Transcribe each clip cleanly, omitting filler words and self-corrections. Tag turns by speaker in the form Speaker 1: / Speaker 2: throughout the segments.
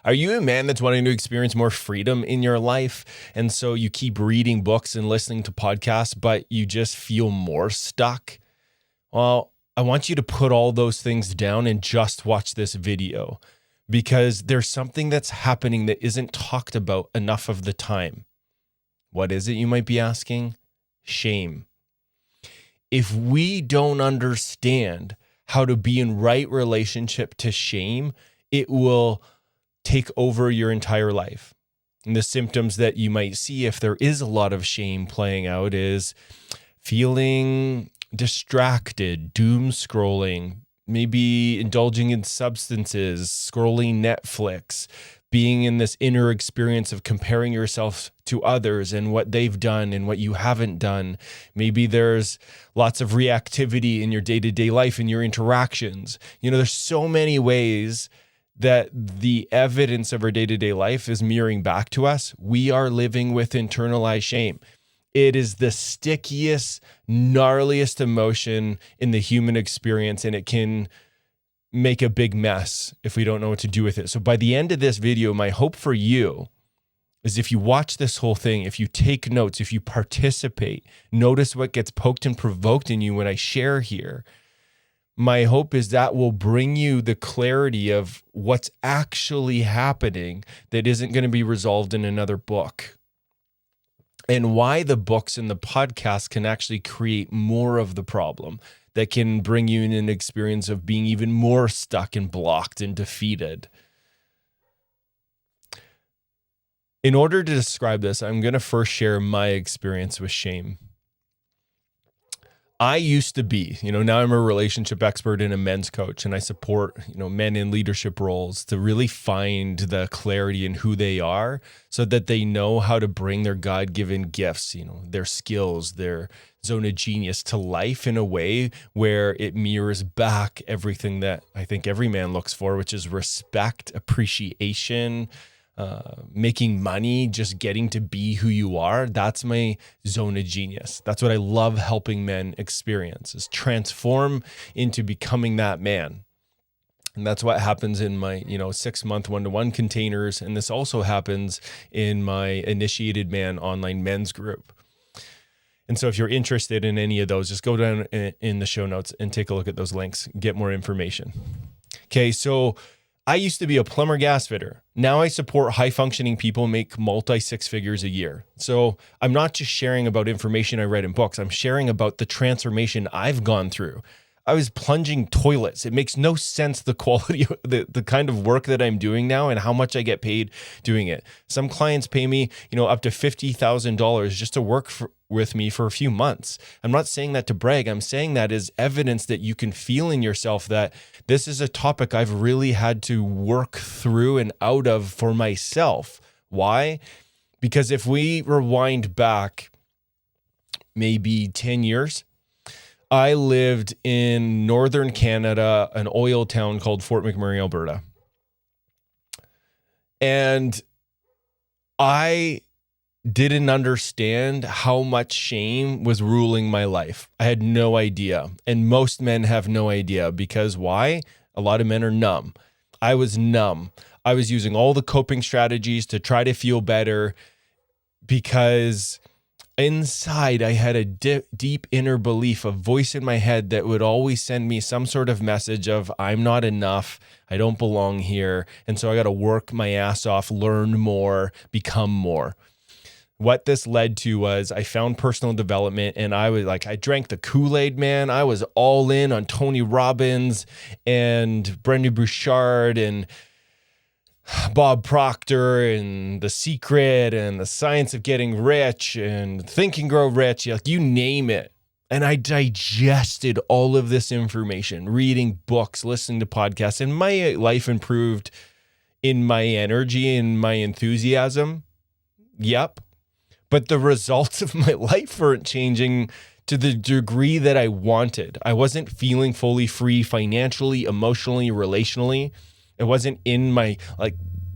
Speaker 1: Are you a man that's wanting to experience more freedom in your life? And so you keep reading books and listening to podcasts, but you just feel more stuck? Well, I want you to put all those things down and just watch this video, because there's something that's happening that isn't talked about enough of the time. What is it, you might be asking? Shame. If we don't understand how to be in right relationship to shame, it will take over your entire life. And the symptoms that you might see if there is a lot of shame playing out is feeling distracted, doom scrolling, maybe indulging in substances, scrolling Netflix, being in this inner experience of comparing yourself to others and what they've done and what you haven't done. Maybe there's lots of reactivity in your day-to-day life and your interactions. There's so many ways that the evidence of our day-to-day life is mirroring back to us. We are living with internalized shame. It is the stickiest, gnarliest emotion in the human experience, and it can make a big mess if we don't know what to do with it. So by the end of this video, my hope for you is if you watch this whole thing, if you take notes, if you participate, notice what gets poked and provoked in you when I share here. My hope is that will bring you the clarity of what's actually happening that isn't going to be resolved in another book, and why the books and the podcast can actually create more of the problem that can bring you in an experience of being even more stuck and blocked and defeated. In order to describe this, I'm going to first share my experience with shame. I used to be, now I'm a relationship expert and a men's coach, and I support, men in leadership roles to really find the clarity in who they are so that they know how to bring their God-given gifts, their skills, their zone of genius to life in a way where it mirrors back everything that I think every man looks for, which is respect, appreciation, making money, just getting to be who you are. That's my zone of genius. That's what I love helping men experience, is transform into becoming that man. And that's what happens in my, 6-month one-to-one containers. And this also happens in my Initiated Man online men's group. And so if you're interested in any of those, just go down in the show notes and take a look at those links, get more information. Okay, so I used to be a plumber gas fitter. Now I support high-functioning people make multi-six figures a year. So I'm not just sharing about information I read in books. I'm sharing about the transformation I've gone through. I was plunging toilets. It makes no sense, the quality of the kind of work that I'm doing now and how much I get paid doing it. Some clients pay me, up to $50,000 just to work with me for a few months. I'm not saying that to brag. I'm saying that as evidence that you can feel in yourself that this is a topic I've really had to work through and out of for myself. Why? Because if we rewind back maybe 10 years, I lived in northern Canada, an oil town called Fort McMurray, Alberta. And I didn't understand how much shame was ruling my life. I had no idea. And most men have no idea, because why? A lot of men are numb. I was numb. I was using all the coping strategies to try to feel better, because inside I had a deep inner belief, a voice in my head that would always send me some sort of message of I'm not enough, I don't belong here, and so I got to work my ass off, learn more, become more. What this led to was I found personal development, and I drank the Kool-Aid, man. I was all in on Tony Robbins and Brendon Burchard and Bob Proctor and The Secret and The Science of Getting Rich and Think and Grow Rich, you name it. And I digested all of this information, reading books, listening to podcasts, and my life improved in my energy and my enthusiasm. Yep. But the results of my life weren't changing to the degree that I wanted. I wasn't feeling fully free financially, emotionally, relationally. It wasn't in my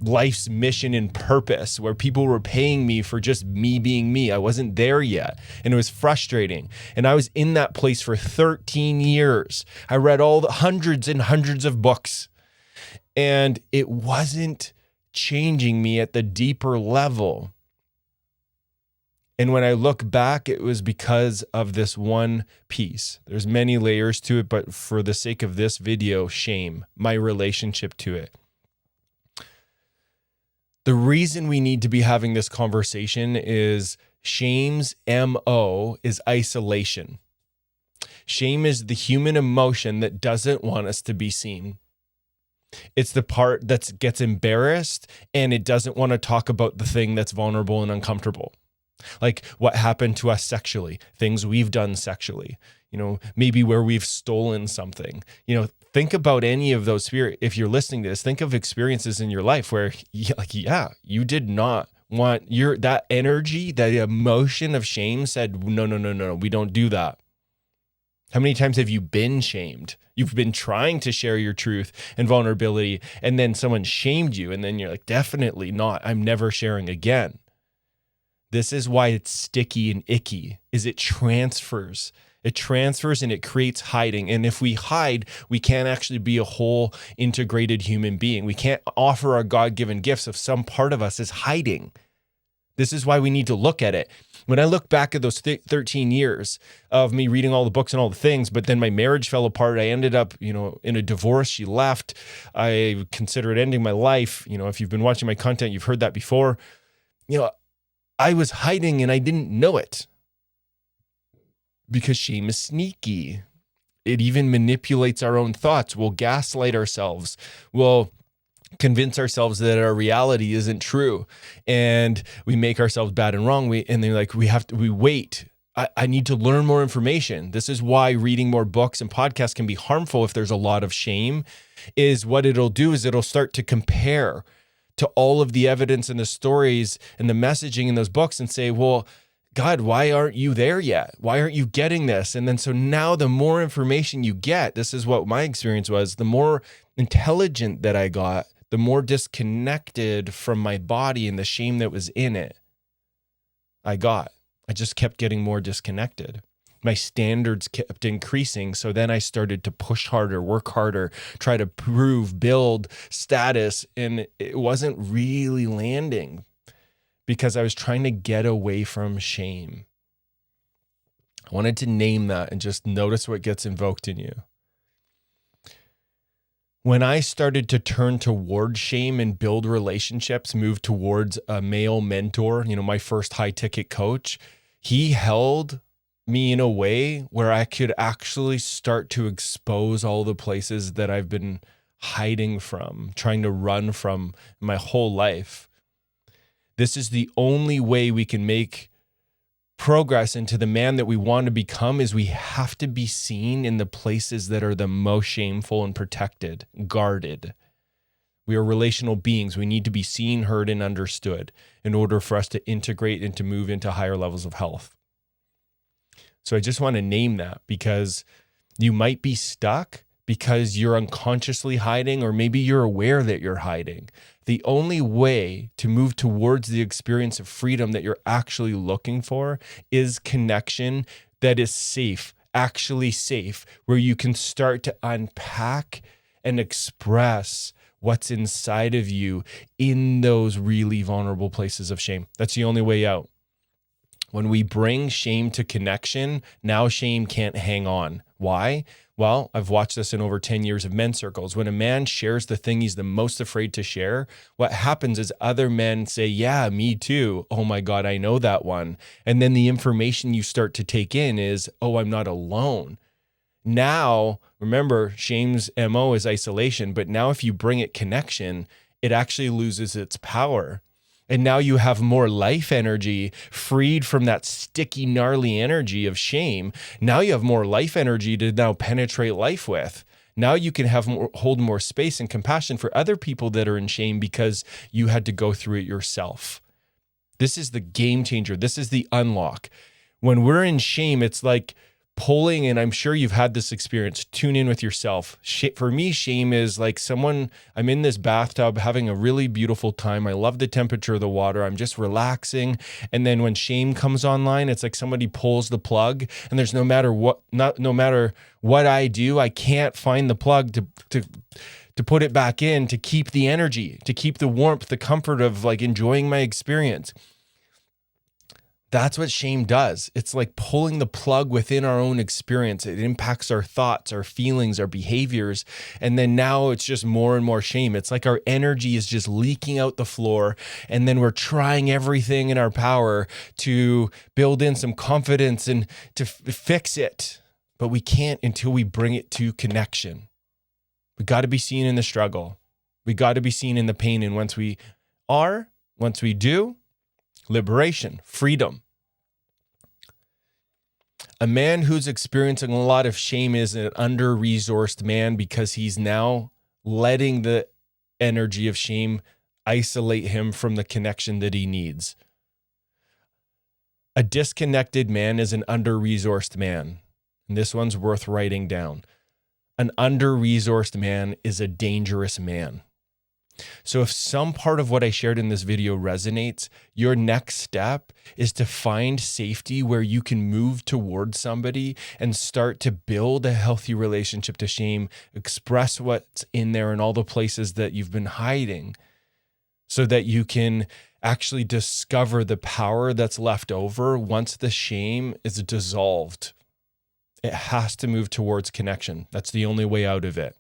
Speaker 1: life's mission and purpose where people were paying me for just me being me. I wasn't there yet. And it was frustrating. And I was in that place for 13 years. I read all the hundreds and hundreds of books. And it wasn't changing me at the deeper level. And when I look back, it was because of this one piece. There's many layers to it, but for the sake of this video, shame, my relationship to it. The reason we need to be having this conversation is shame's MO is isolation. Shame is the human emotion that doesn't want us to be seen. It's the part that gets embarrassed and it doesn't want to talk about the thing that's vulnerable and uncomfortable. Like what happened to us sexually, things we've done sexually, maybe where we've stolen something. Think about any of those if you're listening to this, think of experiences in your life where you did not want that energy, that emotion of shame said, no, we don't do that. How many times have you been shamed? You've been trying to share your truth and vulnerability, and then someone shamed you, and then you're like, definitely not. I'm never sharing again. This is why it's sticky and icky, is it transfers. It transfers and it creates hiding. And if we hide, we can't actually be a whole integrated human being. We can't offer our God-given gifts if some part of us is hiding. This is why we need to look at it. When I look back at those 13 years of me reading all the books and all the things, but then my marriage fell apart. I ended up, in a divorce. She left. I considered ending my life. If you've been watching my content, you've heard that before. I was hiding and I didn't know it because shame is sneaky. It even manipulates our own thoughts. We'll gaslight ourselves. We'll convince ourselves that our reality isn't true, and we make ourselves bad and wrong. We wait. I need to learn more information. This is why reading more books and podcasts can be harmful if there's a lot of shame, is what it'll do is it'll start to compare to all of the evidence and the stories and the messaging in those books and say, well, God, why aren't you there yet? Why aren't you getting this? And then so now the more information you get, this is what my experience was, the more intelligent that I got, the more disconnected from my body and the shame that was in it I got. I just kept getting more disconnected. My standards kept increasing. So then I started to push harder, work harder, try to prove, build status. And it wasn't really landing because I was trying to get away from shame. I wanted to name that and just notice what gets invoked in you. When I started to turn toward shame and build relationships, move towards a male mentor, my first high ticket coach, he held me in a way where I could actually start to expose all the places that I've been hiding from, trying to run from my whole life. This is the only way we can make progress into the man that we want to become, is we have to be seen in the places that are the most shameful and protected, guarded. We are relational beings. We need to be seen, heard, and understood in order for us to integrate and to move into higher levels of health. So I just want to name that because you might be stuck because you're unconsciously hiding, or maybe you're aware that you're hiding. The only way to move towards the experience of freedom that you're actually looking for is connection that is safe, actually safe, where you can start to unpack and express what's inside of you in those really vulnerable places of shame. That's the only way out. When we bring shame to connection, now shame can't hang on. Why? Well, I've watched this in over 10 years of men's circles. When a man shares the thing he's the most afraid to share, what happens is other men say, yeah, me too. Oh my God, I know that one. And then the information you start to take in is, oh, I'm not alone. Now, remember, shame's MO is isolation, but now if you bring it connection, it actually loses its power. And now you have more life energy freed from that sticky, gnarly energy of shame. Now you have more life energy to now penetrate life with. Now you can hold more space and compassion for other people that are in shame because you had to go through it yourself. This is the game changer. This is the unlock. When we're in shame, it's like pulling, and I'm sure you've had this experience, tune in with yourself. For me, shame is like I'm in this bathtub having a really beautiful time. I love the temperature of the water. I'm just relaxing. And then when shame comes online, it's like somebody pulls the plug, and there's no matter what I do, I can't find the plug to put it back in, to keep the energy, to keep the warmth, the comfort of like enjoying my experience. That's what shame does. It's like pulling the plug within our own experience. It impacts our thoughts, our feelings, our behaviors. And then now it's just more and more shame. It's like our energy is just leaking out the floor. And then we're trying everything in our power to build in some confidence and to fix it. But we can't until we bring it to connection. We got to be seen in the struggle. We got to be seen in the pain. And once we do, liberation, freedom. A man who's experiencing a lot of shame is an under-resourced man because he's now letting the energy of shame isolate him from the connection that he needs. A disconnected man is an under-resourced man. And this one's worth writing down. An under-resourced man is a dangerous man. So if some part of what I shared in this video resonates, your next step is to find safety where you can move towards somebody and start to build a healthy relationship to shame, express what's in there and all the places that you've been hiding so that you can actually discover the power that's left over once the shame is dissolved. It has to move towards connection. That's the only way out of it.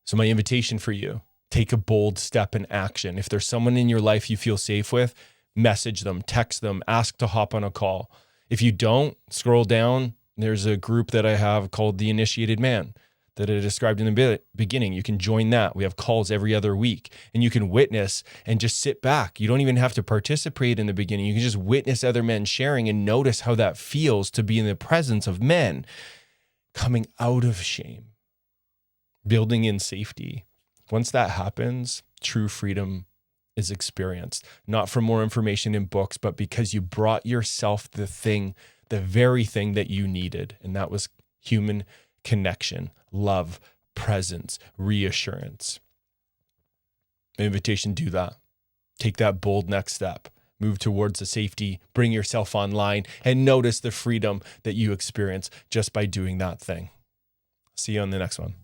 Speaker 1: So my invitation for you, take a bold step in action. If there's someone in your life you feel safe with, message them, text them, ask to hop on a call. If you don't, scroll down. There's a group that I have called The Initiated Man that I described in the beginning. You can join that. We have calls every other week and you can witness and just sit back. You don't even have to participate in the beginning. You can just witness other men sharing and notice how that feels to be in the presence of men coming out of shame. Building in safety. Once that happens, true freedom is experienced. Not from more information in books, but because you brought yourself the very thing that you needed. And that was human connection, love, presence, reassurance. Invitation, do that. Take that bold next step. Move towards the safety, bring yourself online, and notice the freedom that you experience just by doing that thing. See you on the next one.